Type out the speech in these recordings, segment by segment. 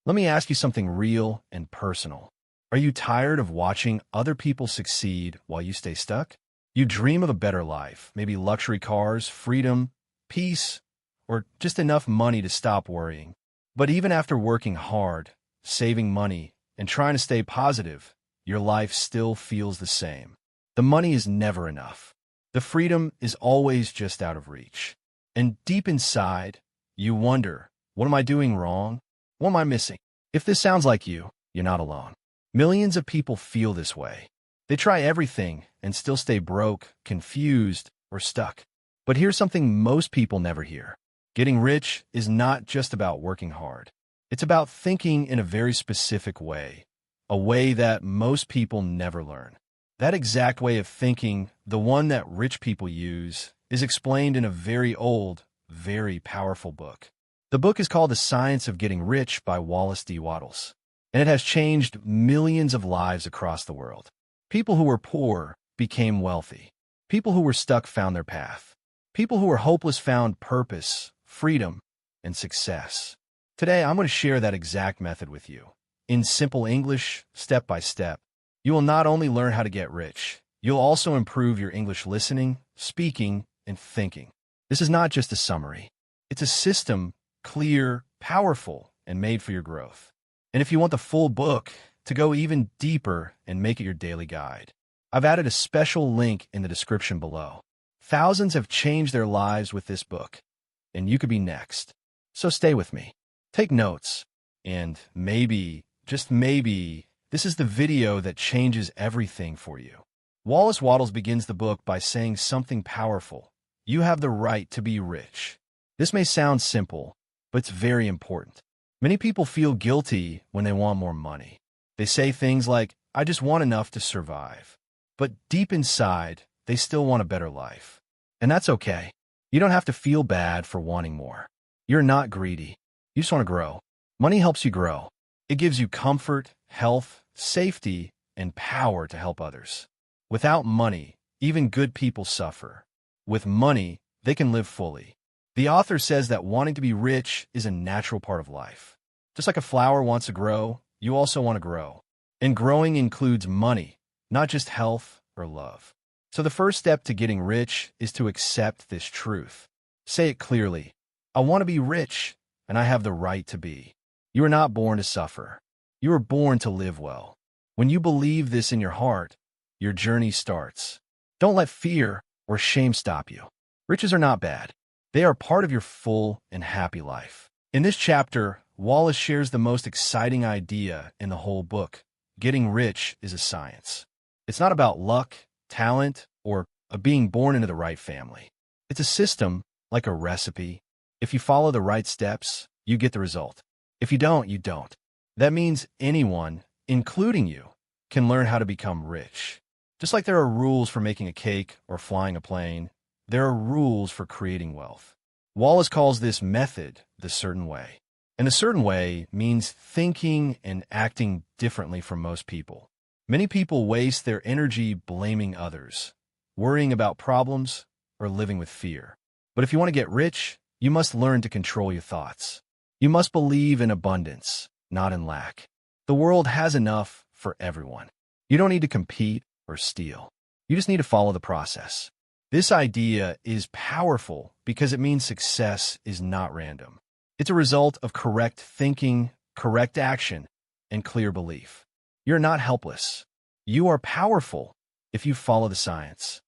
Let me ask you something real and personal. Are you tired of watching other people succeed while you stay stuck? You dream of a better life, maybe luxury cars, freedom, peace, or just enough money to stop worrying. But even after working hard, saving money, and trying to stay positive, your life still feels the same. The money is never enough. The freedom is always just out of reach. And deep inside, you wonder, what am I doing wrong? What am I missing? If this sounds like you, you're not alone. Millions of people feel this way. They try everything and still stay broke, confused, or stuck. But here's something most people never hear. Getting rich is not just about working hard. It's about thinking in a very specific way, a way that most people never learn. That exact way of thinking, the one that rich people use, is explained in a very old, very powerful book. The book is called The Science of Getting Rich by Wallace D. Wattles, and it has changed millions of lives across the world. People who were poor became wealthy. People who were stuck found their path. People who were hopeless found purpose, freedom, and success. Today, I'm going to share that exact method with you. In simple English, step by step, you will not only learn how to get rich, you'll also improve your English listening, speaking, and thinking. This is not just a summary. It's a system, clear, powerful, and made for your growth. And if you want the full book, to go even deeper and make it your daily guide, I've added a special link in the description below. Thousands have changed their lives with this book, and you could be next. So stay with me. Take notes, and maybe, just maybe, this is the video that changes everything for you. Wallace Wattles begins the book by saying something powerful. You have the right to be rich. This may sound simple, but it's very important. Many people feel guilty when they want more money. They say things like, I just want enough to survive. But deep inside, they still want a better life. And that's okay. You don't have to feel bad for wanting more. You're not greedy. You just want to grow. Money helps you grow. It gives you comfort, health, safety, and power to help others. Without money, even good people suffer. With money, they can live fully. The author says that wanting to be rich is a natural part of life. Just like a flower wants to grow, you also want to grow. And growing includes money, not just health or love. So the first step to getting rich is to accept this truth. Say it clearly. I want to be rich, and I have the right to be. You are not born to suffer. You are born to live well. When you believe this in your heart, your journey starts. Don't let fear or shame stop you. Riches are not bad. They are part of your full and happy life. In this chapter, Wallace shares the most exciting idea in the whole book. Getting rich is a science. It's not about luck, talent, or being born into the right family. It's a system, like a recipe. If you follow the right steps, you get the result. If you don't, you don't. That means anyone, including you, can learn how to become rich. Just like there are rules for making a cake or flying a plane, there are rules for creating wealth. Wallace calls this method the certain way. And the certain way means thinking and acting differently from most people. Many people waste their energy blaming others, worrying about problems, or living with fear. But if you want to get rich, you must learn to control your thoughts. You must believe in abundance, not in lack. The world has enough for everyone. You don't need to compete or steal. You just need to follow the process. This idea is powerful because it means success is not random. It's a result of correct thinking, correct action, and clear belief. You're not helpless. You are powerful if you follow the science.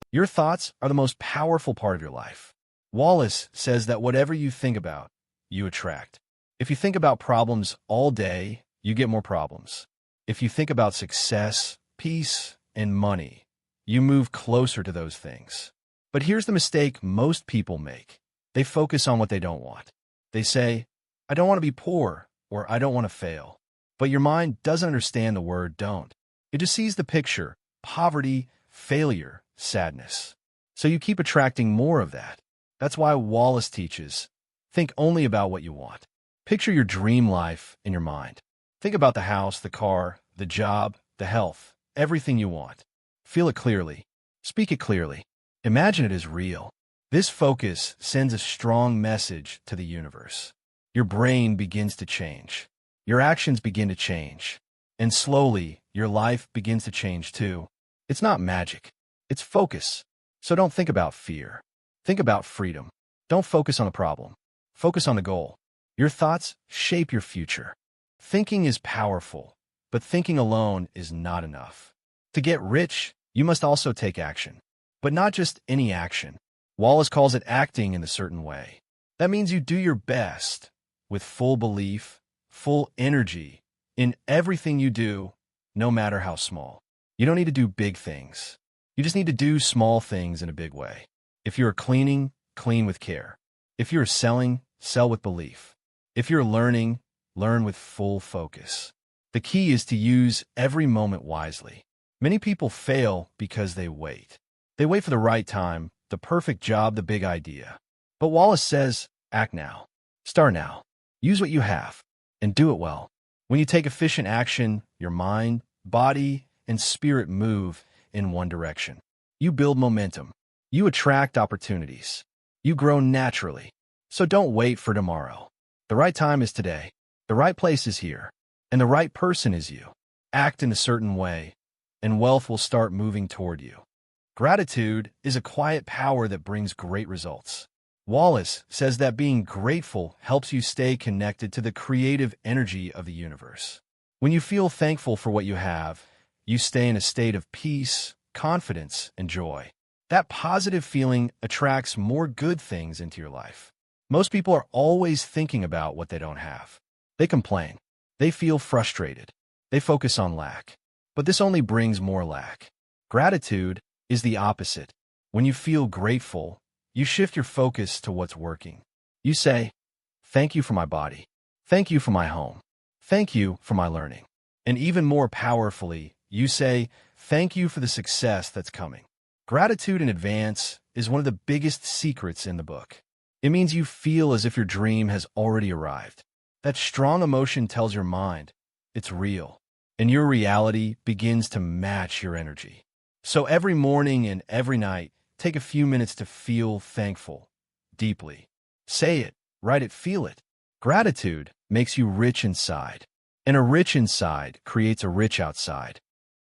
Your thoughts are the most powerful part of your life. Wallace says that whatever you think about, you attract. If you think about problems all day, you get more problems. If you think about success, peace, and money, you move closer to those things. But here's the mistake most people make. They focus on what they don't want. They say, I don't want to be poor, or I don't want to fail. But your mind doesn't understand the word don't. It just sees the picture, poverty, failure, sadness. So you keep attracting more of that. That's why Wallace teaches, think only about what you want. Picture your dream life in your mind. Think about the house, the car, the job, the health, everything you want. Feel it clearly. Speak it clearly. Imagine it is real. This focus sends a strong message to the universe. Your brain begins to change. your actions begin to change. And slowly, your life begins to change too. It's not magic. It's focus. So don't think about fear. Think about freedom. Don't focus on the problem. Focus on the goal. Your thoughts shape your future. Thinking is powerful, but thinking alone is not enough. To get rich, you must also take action. But not just any action. Wallace calls it acting in a certain way. That means you do your best, with full belief, full energy, in everything you do, no matter how small. You don't need to do big things. You just need to do small things in a big way. If you're cleaning, clean with care. If you're selling, sell with belief. If you're learning, learn with full focus. The key is to use every moment wisely. Many people fail because they wait. They wait for the right time, the perfect job, the big idea. But Wallace says, act now. Start now. Use what you have, and do it well. When you take efficient action, your mind, body, and spirit move in one direction. You build momentum. You attract opportunities. You grow naturally. So don't wait for tomorrow. The right time is today. The right place is here. And the right person is you. Act in a certain way, and wealth will start moving toward you. Gratitude is a quiet power that brings great results. Wallace says that being grateful helps you stay connected to the creative energy of the universe. When you feel thankful for what you have, you stay in a state of peace, confidence, and joy. That positive feeling attracts more good things into your life. Most people are always thinking about what they don't have. They complain. They feel frustrated. They focus on lack. But this only brings more lack. Gratitude is the opposite. When you feel grateful, you shift your focus to what's working. You say, thank you for my body. Thank you for my home. Thank you for my learning. And even more powerfully, you say, thank you for the success that's coming. Gratitude in advance is one of the biggest secrets in the book. It means you feel as if your dream has already arrived. That strong emotion tells your mind it's real, and your reality begins to match your energy. So every morning and every night, take a few minutes to feel thankful, deeply. Say it, write it, feel it. Gratitude makes you rich inside, and a rich inside creates a rich outside.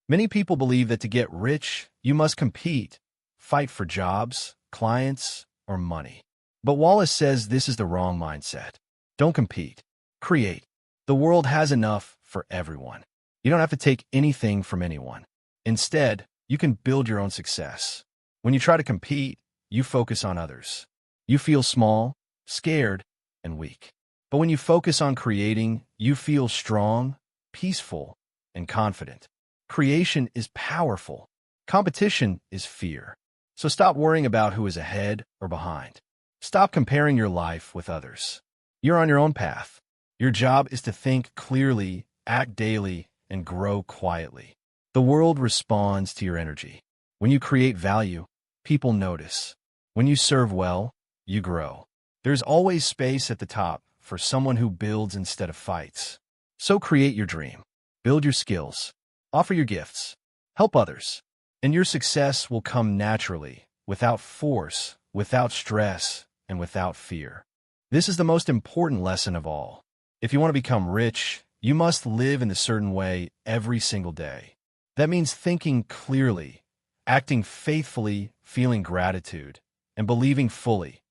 Many people believe that to get rich, you must compete, fight for jobs, clients, or money. But Wallace says this is the wrong mindset. Don't compete. Create. The world has enough for everyone. You don't have to take anything from anyone. Instead, you can build your own success. When you try to compete, you focus on others. You feel small, scared, and weak. But when you focus on creating, you feel strong, peaceful, and confident. Creation is powerful. Competition is fear. So stop worrying about who is ahead or behind. Stop comparing your life with others. You're on your own path. Your job is to think clearly, act daily, and grow quietly. The world responds to your energy. When you create value, people notice. When you serve well, you grow. There's always space at the top for someone who builds instead of fights. So create your dream. Build your skills. Offer your gifts. Help others. And your success will come naturally, without force, without stress, and without fear. This is the most important lesson of all. If you want to become rich, you must live in a certain way every single day. That means thinking clearly, acting faithfully, feeling gratitude, and believing fully,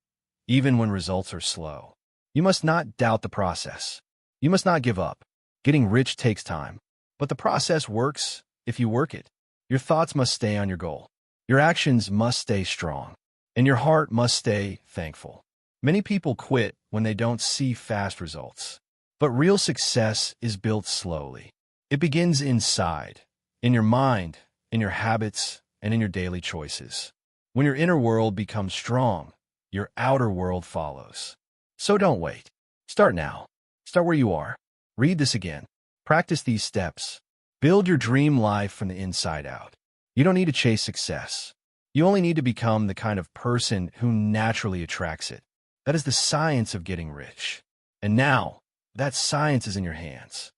even when results are slow. You must not doubt the process. You must not give up. Getting rich takes time, but the process works if you work it. Your thoughts must stay on your goal. Your actions must stay strong, and your heart must stay thankful. Many people quit when they don't see fast results. But real success is built slowly. It begins inside, in your mind, in your habits, and in your daily choices. When your inner world becomes strong, your outer world follows. So don't wait. Start now. Start where you are. Read this again. Practice these steps. Build your dream life from the inside out. You don't need to chase success. You only need to become the kind of person who naturally attracts it. That is the science of getting rich. And now, that science is in your hands.